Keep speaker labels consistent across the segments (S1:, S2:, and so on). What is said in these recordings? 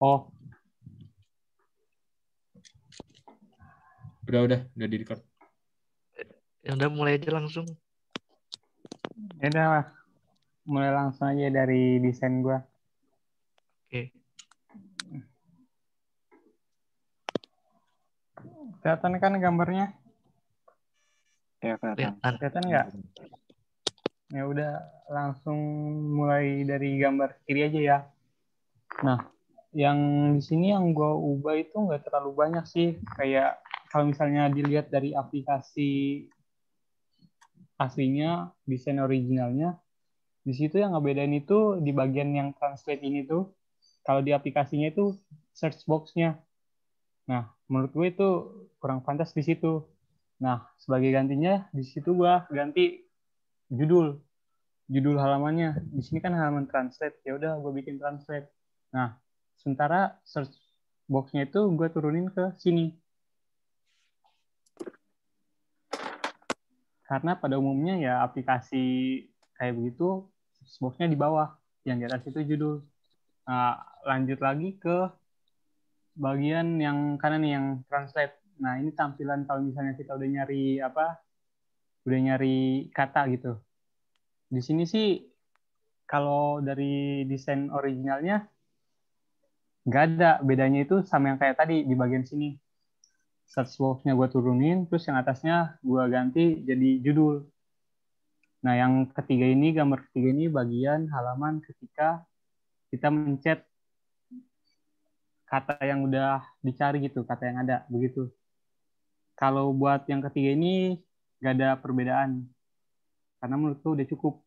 S1: Oh,
S2: Udah di record.
S3: Ya udah mulai aja langsung.
S1: ya udah mulai langsung aja dari desain gue.
S3: Oke.
S1: Kelihatan kan gambarnya?
S4: Ya, kelihatan.
S1: Kelihatan nggak? Ya udah langsung mulai dari gambar kiri aja ya. Nah, yang di sini yang gue ubah itu nggak terlalu banyak sih. Kayak kalau misalnya dilihat dari aplikasi aslinya, desain originalnya, di situ yang ngebedain itu di bagian yang translate ini tuh, kalau di aplikasinya itu search box-nya. Nah, menurut gue itu kurang pantas di situ. Nah, sebagai gantinya di situ gue ganti judul halamannya. Di sini kan halaman translate, ya udah gue bikin translate. Nah, sementara search box-nya itu gue turunin ke sini. Karena pada umumnya ya aplikasi kayak begitu, search box-nya di bawah, yang di atas itu judul. Nah, lanjut lagi ke bagian yang kanan nih, yang translate. Nah, ini tampilan kalau misalnya kita udah nyari kata gitu. Di sini sih kalau dari desain originalnya nggak ada bedanya, itu sama yang kayak tadi di bagian sini. Search box-nya gue turunin, terus yang atasnya gue ganti jadi judul. Nah, yang ketiga ini, gambar ketiga ini bagian halaman ketika kita mencet kata yang udah dicari gitu, kata yang ada, begitu. Kalau buat yang ketiga ini nggak ada perbedaan, karena menurutku udah cukup.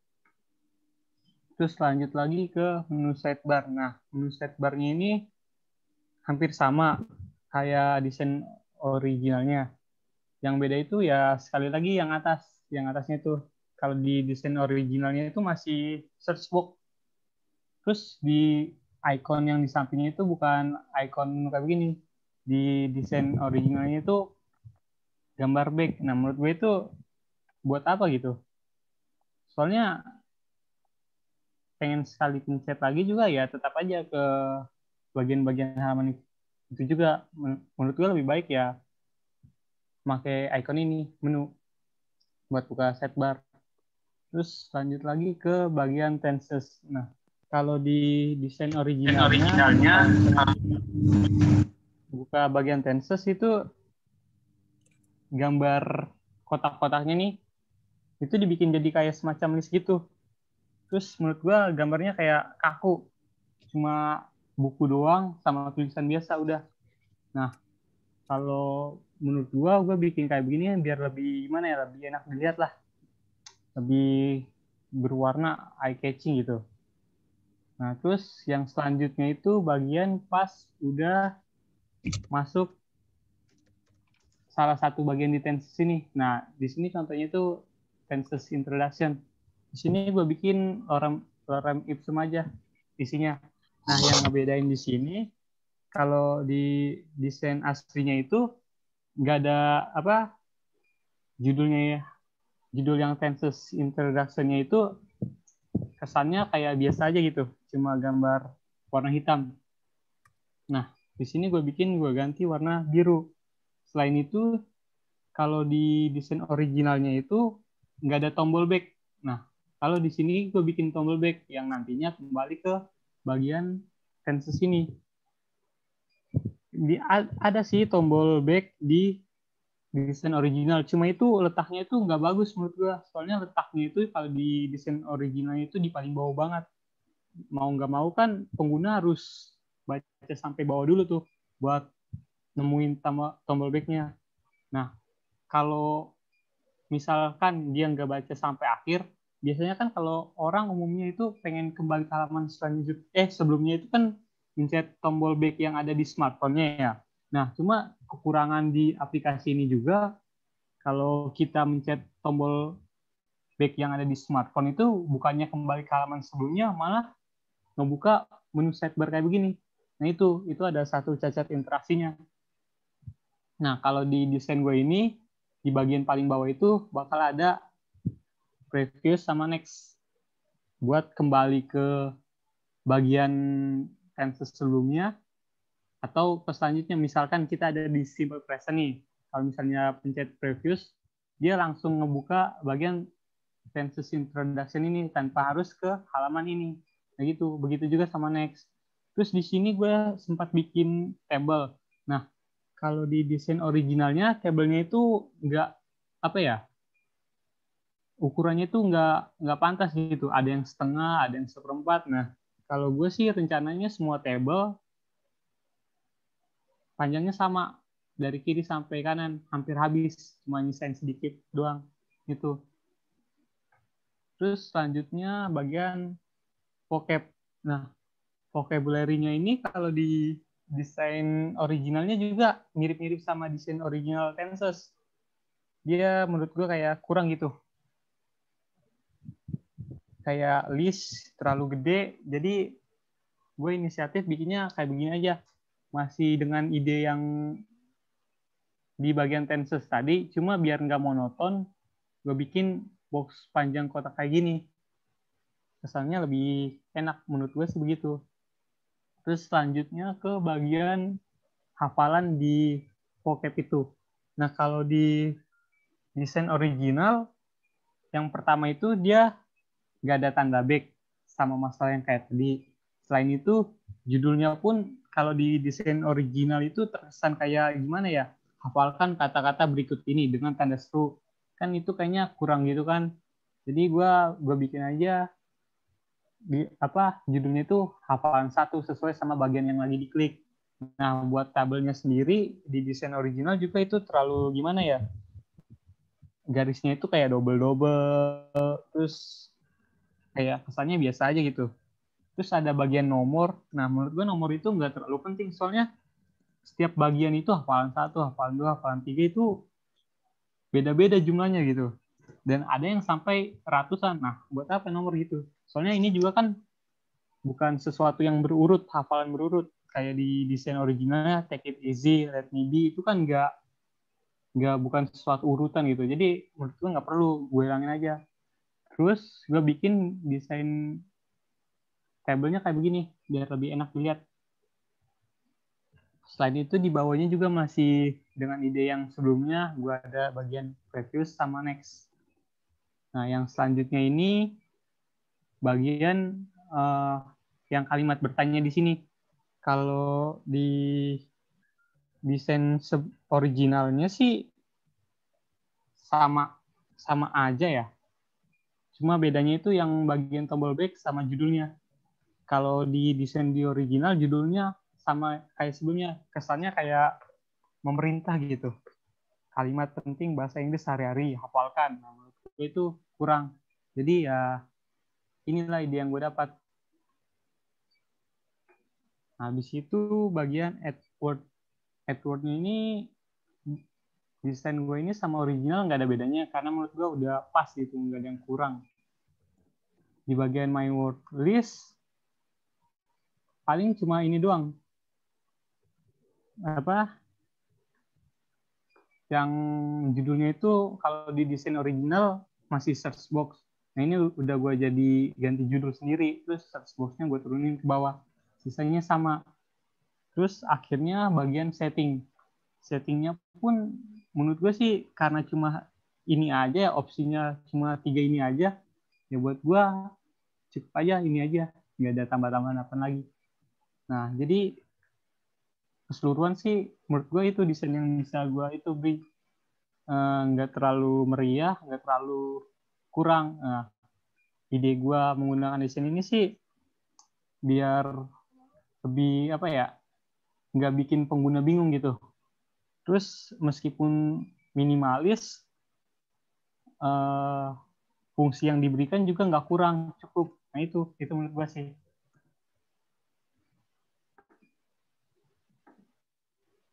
S1: Terus lanjut lagi ke menu sidebar. Nah, menu sidebar-nya ini hampir sama kayak desain originalnya. Yang beda itu ya sekali lagi yang atas. Yang atasnya itu, kalau di desain originalnya itu masih search box. Terus di icon yang di sampingnya itu bukan icon kayak begini. Di desain originalnya itu gambar back. Nah, menurut gue itu buat apa gitu? Soalnya pengen sekali pencet lagi juga ya tetap aja ke bagian-bagian halaman itu juga. Menurut gue lebih baik ya pakai icon ini, menu buat buka sidebar. Terus lanjut lagi ke bagian tenses. Nah, kalau di desain originalnya buka bagian tenses itu gambar kotak-kotaknya nih itu dibikin jadi kayak semacam list gitu. Terus menurut gua gambarnya kayak kaku, cuma buku doang sama tulisan biasa udah. Nah, kalau menurut gua bikin kayak begini biar lebih gimana ya, lebih enak dilihat lah, lebih berwarna, eye catching gitu. Nah, terus yang selanjutnya itu bagian pas udah masuk salah satu bagian di tenses ini. Nah, di sini contohnya itu tenses introduction. Di sini gue bikin lorem ipsum aja isinya. Nah, yang ngebedain di sini, kalau di desain aslinya itu nggak ada judulnya ya. Judul yang tenses introduction-nya itu kesannya kayak biasa aja gitu, cuma gambar warna hitam. Nah, di sini gue ganti warna biru. Selain itu, kalau di desain originalnya itu nggak ada tombol back. Nah, kalau di sini gue bikin tombol back yang nantinya kembali ke bagian tenses ini. Ada sih tombol back di desain original, cuma itu letaknya itu nggak bagus menurut gue. Soalnya letaknya itu kalau di desain originalnya itu di paling bawah banget. Mau nggak mau kan pengguna harus baca sampai bawah dulu tuh buat nemuin tombol back-nya. Nah, kalau misalkan dia nggak baca sampai akhir, biasanya kan kalau orang umumnya itu pengen kembali ke halaman sebelumnya itu kan mencet tombol back yang ada di smartphone-nya ya. Nah, cuma kekurangan di aplikasi ini juga, kalau kita mencet tombol back yang ada di smartphone itu bukannya kembali ke halaman sebelumnya, malah ngebuka menu sidebar kayak begini. Nah, itu ada satu cacat interaksinya. Nah, kalau di desain gue ini, di bagian paling bawah itu bakal ada previous sama next. Buat kembali ke bagian tenses sebelumnya, Atau selanjutnya misalkan kita ada di simple present nih. Kalau misalnya pencet previous, dia langsung ngebuka bagian tenses introduction ini tanpa harus ke halaman ini. Nah gitu. Begitu juga sama next. Terus di sini gue sempat bikin table. Nah, kalau di desain originalnya, tabelnya itu nggak apa ya? Ukurannya itu nggak pantas gitu. Ada yang setengah, ada yang seperempat. Nah, kalau gue sih rencananya semua table panjangnya sama dari kiri sampai kanan, hampir habis, cuma nyisain sedikit doang itu. Terus selanjutnya bagian vocab. Nah, vocabulary-nya ini kalau di desain originalnya juga mirip-mirip sama desain original tenses. Dia menurut gue kayak kurang gitu. Kayak list terlalu gede, jadi gue inisiatif bikinnya kayak begini aja. Masih dengan ide yang di bagian tenses tadi, cuma biar nggak monoton, gue bikin box panjang kotak kayak gini. Kesannya lebih enak menurut gue sih begitu. Terus selanjutnya ke bagian hafalan di vocab itu. Nah, kalau di desain original, yang pertama itu dia nggak ada tanda back sama masalah yang kayak tadi. Selain itu, judulnya pun kalau di desain original itu terkesan kayak gimana ya? Hafalkan kata-kata berikut ini dengan tanda seru. Kan itu kayaknya kurang gitu kan. Jadi gue bikin aja judulnya itu hafalan satu sesuai sama bagian yang lagi diklik. Nah, buat tabelnya sendiri di desain original juga itu terlalu gimana ya? Garisnya itu kayak double-double, terus kayak kesannya biasa aja gitu. Terus ada bagian nomor. Nah, menurut gue nomor itu nggak terlalu penting, soalnya setiap bagian itu hafalan satu, hafalan dua, hafalan tiga itu beda-beda jumlahnya gitu. Dan ada yang sampai ratusan. Nah, buat apa nomor gitu? Soalnya ini juga kan bukan sesuatu yang berurut, hafalan berurut. Kayak di desain originalnya, take it easy, let me be, itu kan bukan sesuatu urutan gitu. Jadi menurut gue nggak perlu, gue hilangin aja. Terus gue bikin desain tabelnya kayak begini, biar lebih enak dilihat. Selain itu di bawahnya juga masih dengan ide yang sebelumnya, gue ada bagian previous sama next. Nah, yang selanjutnya ini bagian yang kalimat bertanya di sini. Kalau di desain originalnya sih sama sama aja ya. Cuma bedanya itu yang bagian tombol back sama judulnya. Kalau di desain di original judulnya sama kayak sebelumnya, kesannya kayak memerintah gitu. Kalimat penting bahasa Inggris sehari-hari, hafalkan. Nah, menurut gue itu kurang. Jadi ya inilah ide yang gue dapat. Nah, habis itu bagian AdWord. AdWord-nya ini desain gue ini sama original nggak ada bedanya karena menurut gue udah pas gitu, nggak ada yang kurang. Di bagian My Word List paling cuma ini doang. Apa yang judulnya itu kalau di desain original masih search box. Nah ini udah gue jadi ganti judul sendiri, terus search box-nya gue turunin ke bawah. Sisanya sama. Terus akhirnya bagian setting. Settingnya pun menurut gue sih karena cuma ini aja, opsinya cuma 3 ini aja, ya buat gue cukup aja ini aja. Nggak ada tambah-tambahan apa lagi. Nah, jadi keseluruhan sih menurut gue itu desain yang bisa gue itu beri. Nggak terlalu meriah, nggak terlalu kurang. Nah, ide gue menggunakan desain ini sih biar lebih apa ya, nggak bikin pengguna bingung gitu. Terus meskipun minimalis, eh, fungsi yang diberikan juga nggak kurang, cukup. Nah itu menurut gue sih.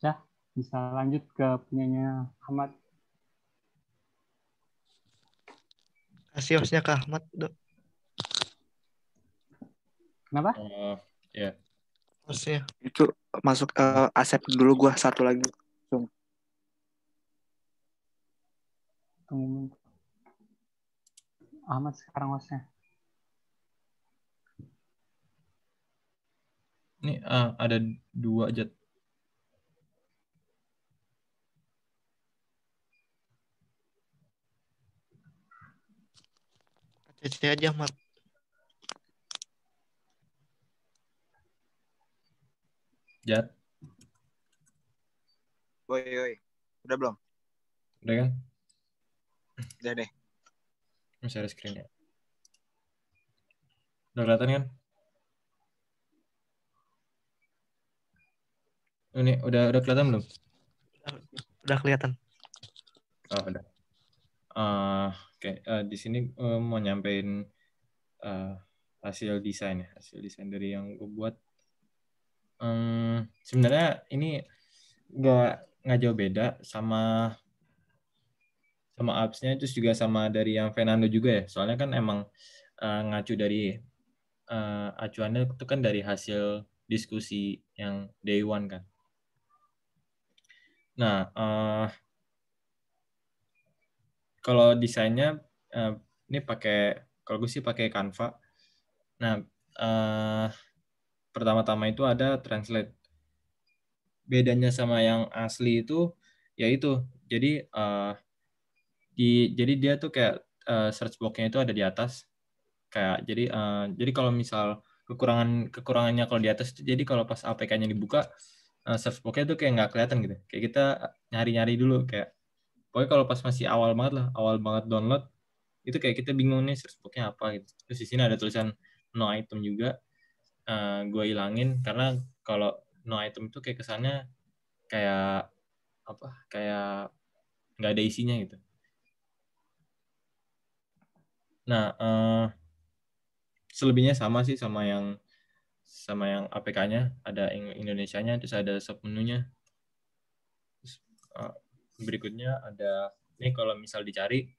S1: Ya, bisa lanjut ke punyanya Ahmad.
S3: Kasih hostnya ke Ahmad, Dok.
S1: Kenapa?
S2: Ya.
S3: Hostnya.
S4: Itu masuk Asep dulu, gua satu lagi.
S1: Tunggu. Ahmad sekarang hostnya.
S2: Ini ada 2 aja.
S3: CC aja, Mat.
S2: Jat,
S5: Woi. Udah belum?
S2: udah kan?
S5: Udah deh.
S2: Share screen ya. Udah kelihatan kan? Ini udah kelihatan belum?
S3: Udah kelihatan.
S2: Oh, udah. Oke. Di sini mau nyampein hasil desain ya, hasil desain dari yang gue buat. Sebenarnya ini nggak jauh beda sama apps-nya, terus juga sama dari yang Fernando juga ya. Soalnya kan emang ngacu dari acuannya itu kan dari hasil diskusi yang day one kan. Nah, kalau desainnya ini kalau gue sih pakai Canva. Nah, pertama-tama itu ada translate. Bedanya sama yang asli itu yaitu jadi jadi dia tuh kayak search box-nya itu ada di atas. Kayak jadi kalau misal kekurangannya kalau di atas itu, jadi kalau pas APK-nya dibuka search box-nya tuh kayak nggak kelihatan gitu. Kayak kita nyari-nyari dulu, kayak pokoknya kalau pas masih awal banget download itu kayak kita bingung nih search box-nya apa gitu. Terus di sini ada tulisan no item juga, gue hilangin karena kalau no item itu kayak kesannya kayak apa, kayak nggak ada isinya gitu. Nah, selebihnya sama sih sama yang APK-nya, ada Indonesianya, terus ada submenunya. Terus, berikutnya ada ini kalau misal dicari,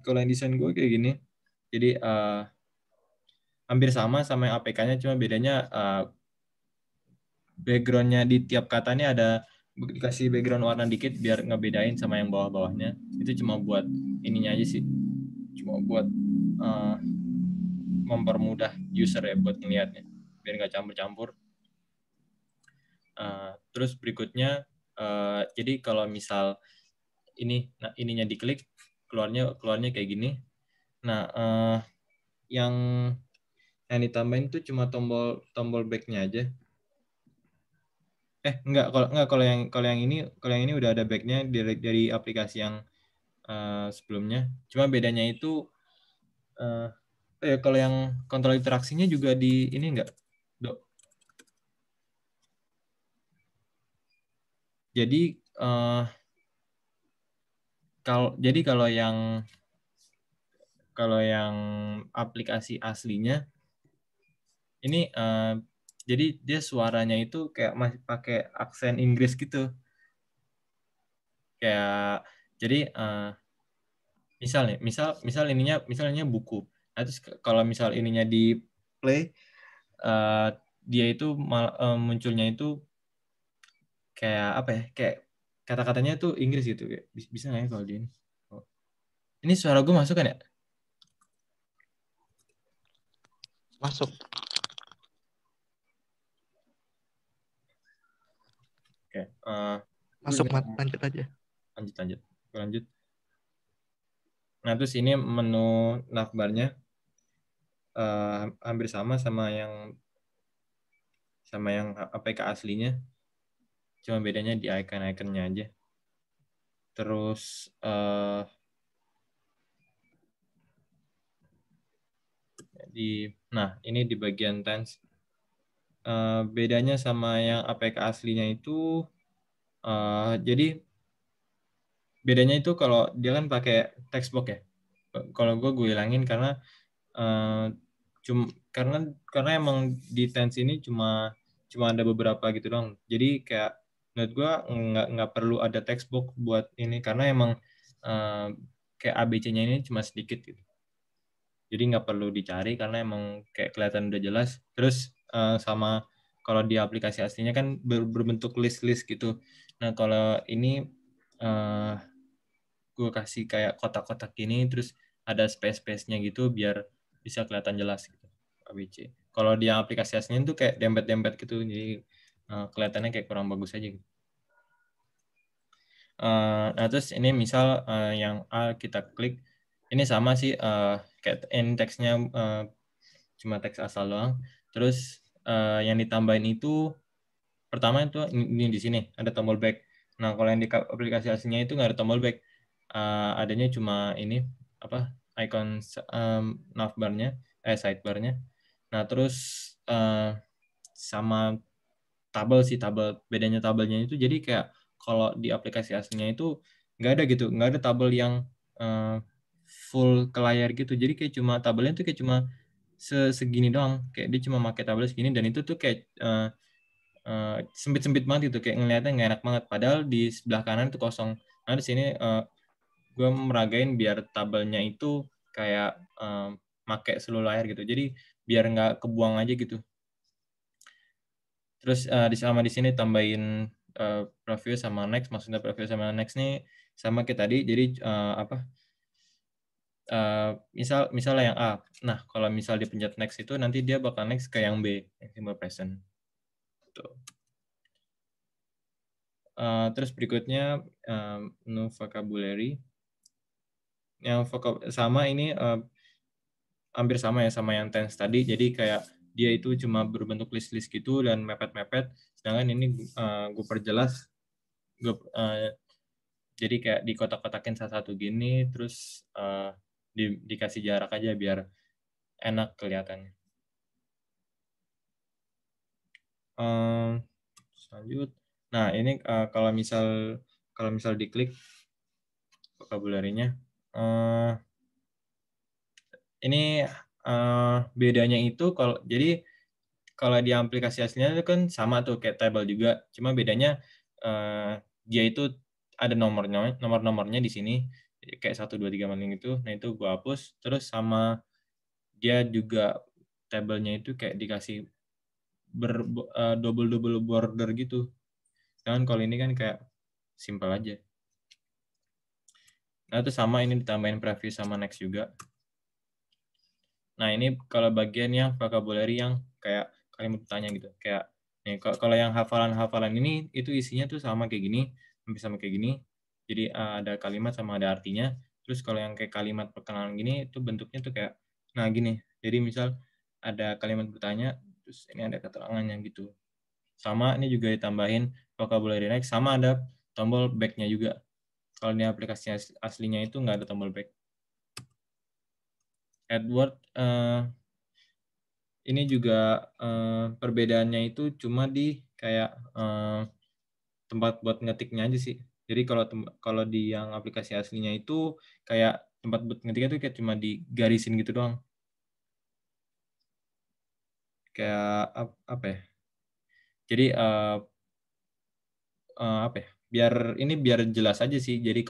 S2: kalau yang desain gue kayak gini, jadi hampir sama yang APK-nya, cuma bedanya background-nya di tiap kata ini ada dikasih background warna dikit biar ngebedain sama yang bawah-bawahnya. Itu cuma buat ininya aja sih, cuma buat mempermudah user ya buat ngeliatnya biar nggak campur-campur. Terus berikutnya jadi kalau misal ininya diklik, keluarnya kayak gini. Nah, yang ditambahin tuh cuma tombol back-nya aja. Enggak, kalau yang ini udah ada back-nya dari aplikasi yang sebelumnya. Cuma bedanya itu kalau yang kontrol interaksinya juga di ini enggak, Dok? Jadi kalau yang aplikasi aslinya ini jadi dia suaranya itu kayak masih pakai aksen Inggris gitu. Kayak jadi misal ininya buku. Nah, terus kalau misal ininya di play, dia itu munculnya itu kayak apa ya? Kayak kata-katanya itu Inggris gitu. Kayak, bisa nggak ya kalau di ini? Oh. Ini suara gue masuk kan ya?
S3: Masuk.
S2: Oke.
S3: Masuk, Mat. Lanjut aja.
S2: Lanjut. Nah, terus ini menu navbarnya hampir sama yang APK aslinya. Cuma bedanya di icon-iconnya aja. Terus ini di bagian tense. Bedanya sama yang APK aslinya itu jadi bedanya itu kalau dia kan pakai text box ya. Kalau gue hilangin karena karena emang di tense ini cuma ada beberapa gitu dong. Jadi kayak menurut gue nggak perlu ada text box buat ini karena emang kayak ABC-nya ini cuma sedikit gitu. Jadi nggak perlu dicari karena emang kayak kelihatan udah jelas. Terus sama kalau di aplikasi aslinya kan berbentuk list-list gitu. Nah kalau ini gue kasih kayak kotak-kotak gini, terus ada space-space-nya gitu biar bisa kelihatan jelas gitu ABC. Kalau di aplikasi aslinya itu kayak dempet-dempet gitu, jadi kelihatannya kayak kurang bagus aja gitu. Nah terus ini misal yang A kita klik, Ini sama sih, kayak teksnya cuma teks asal doang. Terus yang ditambahin itu pertama itu ini di sini ada tombol back. Nah kalau yang di aplikasi aslinya itu nggak ada tombol back. Adanya cuma ini apa icon navbarnya, sidebarnya. Nah terus sama tabel sih, bedanya tabelnya itu jadi kayak kalau di aplikasi aslinya itu nggak ada gitu, nggak ada tabel yang full ke layar gitu. Jadi kayak cuma tabelnya tuh kayak cuma segini doang, kayak dia cuma pakai tabel segini dan itu tuh kayak sempit-sempit banget gitu, kayak ngeliatnya nggak enak banget. Padahal di sebelah kanan itu kosong. Nah di sini gue meragain biar tabelnya itu kayak make seluruh layar gitu. Jadi biar nggak kebuang aja gitu. Terus selama di sini tambahin preview sama next, maksudnya preview sama next nih sama kayak tadi. Jadi misalnya yang A. Nah, kalau misal dipencet next itu nanti dia bakal next ke yang B, yang simple present. Tuh. Terus berikutnya menu vocabulary. Yang sama ini hampir sama ya sama yang tense tadi. Jadi kayak dia itu cuma berbentuk list-list gitu dan mepet-mepet. Sedangkan ini gue perjelas. Jadi kayak di kotak-kotakin satu-satu gini, terus dikasih jarak aja biar enak kelihatannya. Lanjut. Nah ini kalau misal diklik vocabulary-nya, ini bedanya itu kalau di aplikasi aslinya itu kan sama tuh kayak table juga, cuma bedanya dia itu ada nomor-nomornya di sini kayak 1 2 3 4 gitu. Nah itu gua hapus. Terus sama dia juga tabelnya itu kayak dikasih double border gitu. Sedangkan kalau ini kan kayak simple aja. Nah itu sama, ini ditambahin preview sama next juga. Nah ini kalau bagiannya vocabulary yang kayak kalimat bertanya gitu. Kayak nih kalau yang hafalan-hafalan ini itu isinya tuh sama kayak gini, hampir sama kayak gini. Jadi ada kalimat sama ada artinya. Terus kalau yang kayak kalimat perkenalan gini itu bentuknya tuh kayak nah gini. Jadi misal ada kalimat bertanya, terus ini ada keterangannya gitu. Sama ini juga ditambahin vocabulary next, sama ada tombol back-nya juga. Kalau di aplikasi aslinya itu nggak ada tombol back. Edward ini juga perbedaannya itu cuma di kayak tempat buat ngetiknya aja sih. Jadi kalau di yang aplikasi aslinya itu kayak tempat buat ngetiknya itu kayak cuma digarisin gitu doang. Kayak apa ya? Jadi apa ya? Biar jelas aja sih. Jadi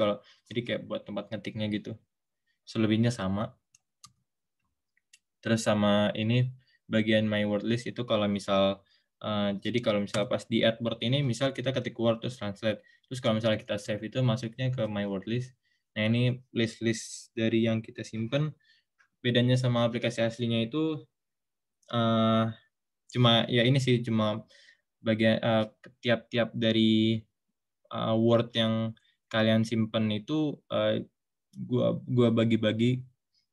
S2: kayak buat tempat ngetiknya gitu. Selebihnya sama. Terus sama ini bagian my word list itu kalau misal jadi kalau misal pas di add word ini misal kita ketik word terus translate. Terus kalau misalnya kita save itu masuknya ke my word list. Nah ini list-list dari yang kita simpen. Bedanya sama aplikasi aslinya itu cuma ya ini sih cuma bagian tiap-tiap dari word yang kalian simpen itu gua bagi-bagi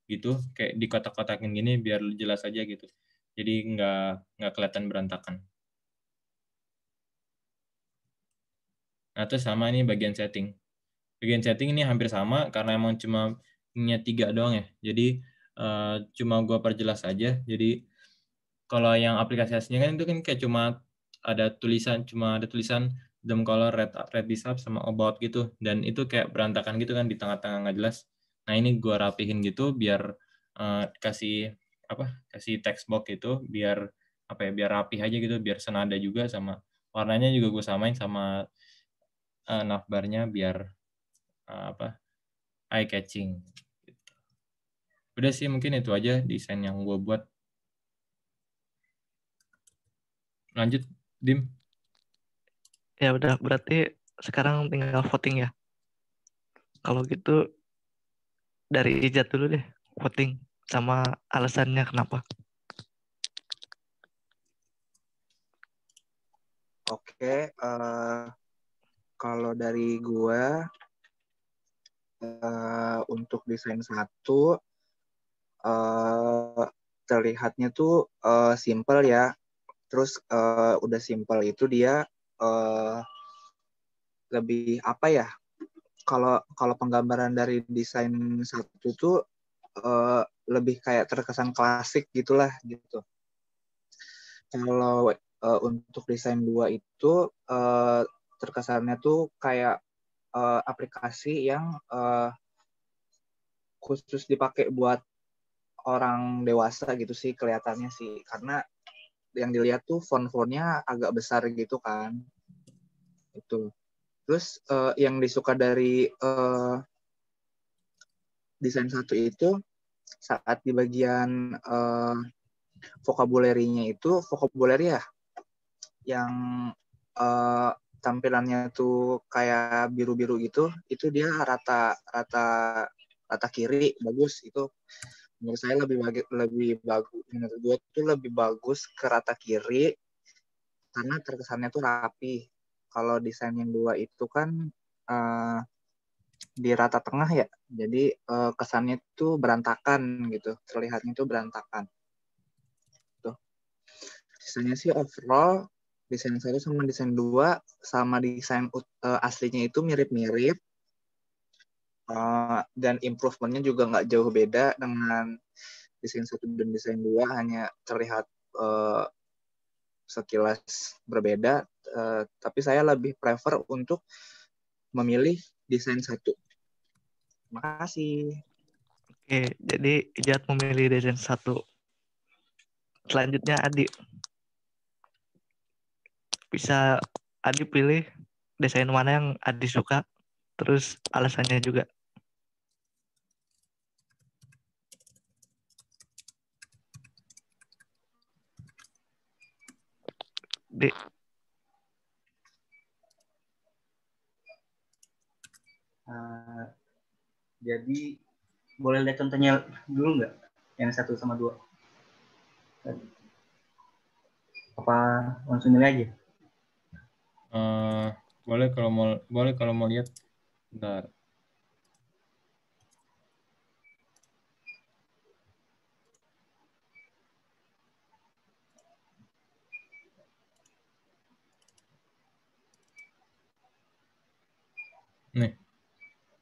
S2: gitu kayak di kotak-kotakin gini biar jelas aja gitu. Jadi nggak kelihatan berantakan. Nah, terus sama ini bagian setting. Bagian setting ini hampir sama karena emang cuma punya 3 doang ya. Jadi cuma gua perjelas aja. Jadi kalau yang aplikasi aslinya kan itu kan kayak cuma ada tulisan them color red this up sama about gitu dan itu kayak berantakan gitu kan di tengah-tengah nggak jelas. Nah ini gua rapihin gitu biar kasih text box itu biar biar rapih aja gitu, biar senada juga sama warnanya juga gue samain sama navbarnya biar eye catching. Udah sih mungkin itu aja desain yang gue buat. Lanjut, Dim.
S3: Ya udah, berarti sekarang tinggal voting ya. Kalau gitu dari Ijat dulu deh voting sama alasannya kenapa.
S4: Oke, kalau dari gua untuk desain satu terlihatnya tuh simple ya. Terus udah simple itu dia lebih apa ya? Kalau penggambaran dari desain satu tuh lebih kayak terkesan klasik gitulah gitu. Kalau untuk desain 2 itu terkesannya tuh kayak aplikasi yang khusus dipakai buat orang dewasa gitu sih kelihatannya sih. Karena yang dilihat tuh font-fontnya agak besar gitu kan. Itu. Terus yang disuka dari desain satu itu saat di bagian vocabulary-nya itu vocabulary ya yang tampilannya tuh kayak biru-biru gitu, itu dia rata kiri bagus. Itu menurut saya lebih bagus, menurut gue tuh lebih bagus ke rata kiri karena terkesannya tuh rapi. Kalau desain yang 2 itu kan di rata tengah ya, jadi kesannya tuh berantakan gitu, terlihatnya tuh berantakan. Tuh. Sisanya sih overall desain 1 sama desain 2 sama desain aslinya itu mirip-mirip. Dan improvementnya juga nggak jauh beda dengan desain 1 dan desain 2, hanya terlihat sekilas berbeda. Tapi saya lebih prefer untuk memilih desain 1. Terima kasih.
S3: Oke, jadi Ijat memilih desain 1. Selanjutnya Adi. Bisa Adi pilih desain mana yang Adi suka, terus alasannya juga. Di,
S6: Jadi boleh lihat contohnya dulu nggak? Yang 1 sama 2. Apa langsung milih aja?
S2: Boleh kalau mau lihat. Bentar. Nih.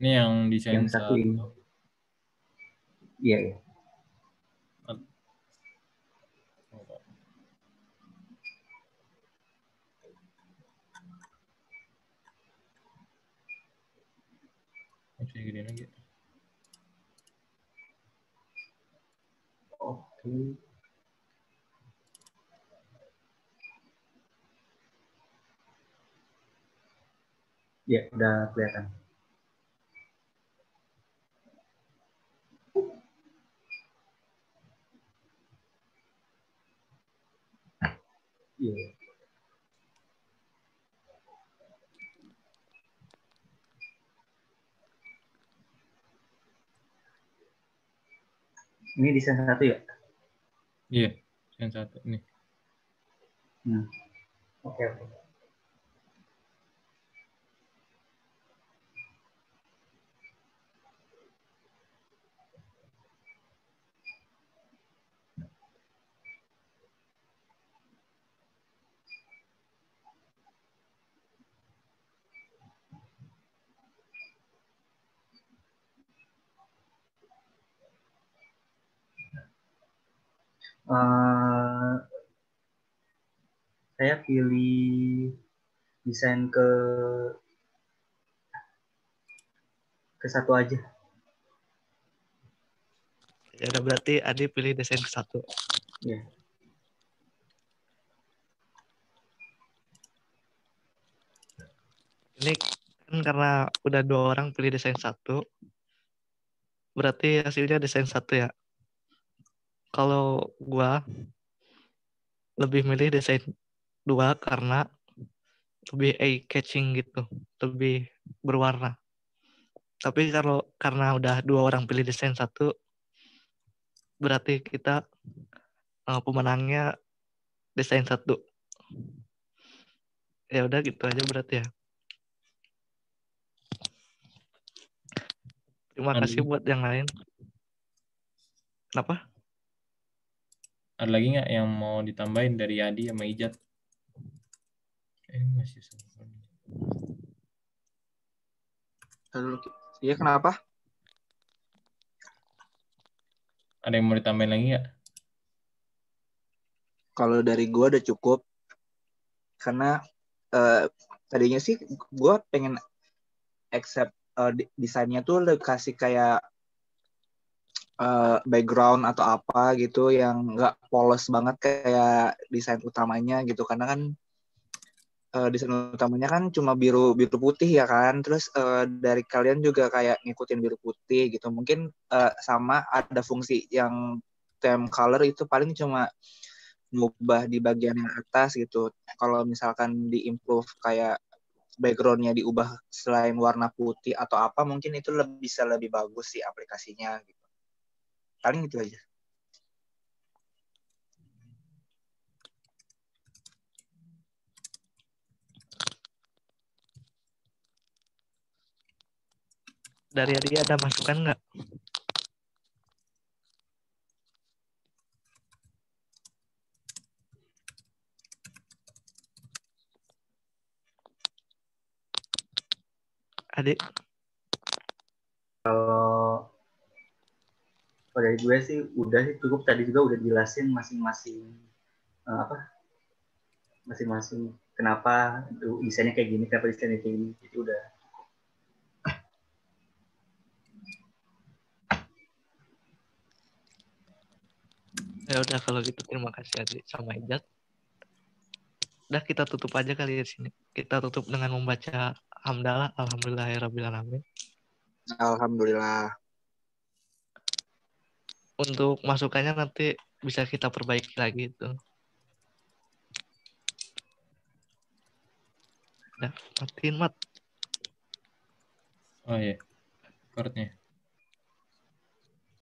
S2: Ini yang desain
S6: Yang 1 ini. Iya, iya.
S2: Bisa gedein lagi.
S6: Oke. Ya, udah kelihatan. Iya. Ini desain 1 ya?
S2: Iya, desain 1 nih.
S6: Oke. Saya pilih desain ke 1 aja.
S3: ya udah berarti Adi pilih desain ke 1.
S6: Iya.
S3: Ini kan karena udah 2 orang pilih desain 1, berarti hasilnya desain 1 ya. Kalau gua lebih milih desain 2 karena lebih eye catching gitu, lebih berwarna. Tapi kalau karena udah 2 orang pilih desain 1, berarti kita pemenangnya desain 1. Ya udah gitu aja berarti ya. Terima
S2: Ada
S3: kasih
S2: lagi?
S3: buat yang lain. Kenapa?
S2: Ada lagi nggak yang mau ditambahin dari Adi sama Ijat? Masih sama.
S4: Iya, kenapa?
S2: Ada yang mau ditambahin lagi nggak?
S4: Kalau dari gue udah cukup. Karena tadinya sih gue pengen accept desainnya tuh kasih kayak background atau apa gitu yang nggak polos banget kayak desain utamanya gitu. Karena kan desain utamanya kan cuma biru putih ya kan. Terus dari kalian juga kayak ngikutin biru putih gitu. Mungkin sama ada fungsi yang theme color itu paling cuma ngubah di bagian yang atas gitu. Kalau misalkan di-improve kayak background-nya diubah selain warna putih atau apa, mungkin itu bisa lebih bagus sih aplikasinya gitu. Paling itu aja.
S3: Dari Adi ada masukan nggak? Adik,
S6: Kalau dari gue sih udah sih cukup, tadi juga udah jelasin masing-masing kenapa desainnya kayak gini, kenapa desainnya kayak gini, itu udah.
S3: ya udah kalau gitu terima kasih Adik sama Ijat. Udah kita tutup aja kali di sini. Kita tutup dengan membaca hamdalah alhamdulillahirabbil alamin.
S4: Alhamdulillah.
S3: Untuk masukannya nanti bisa kita perbaiki lagi itu. Udah, matiin mat.
S2: Oh iya, chordnya.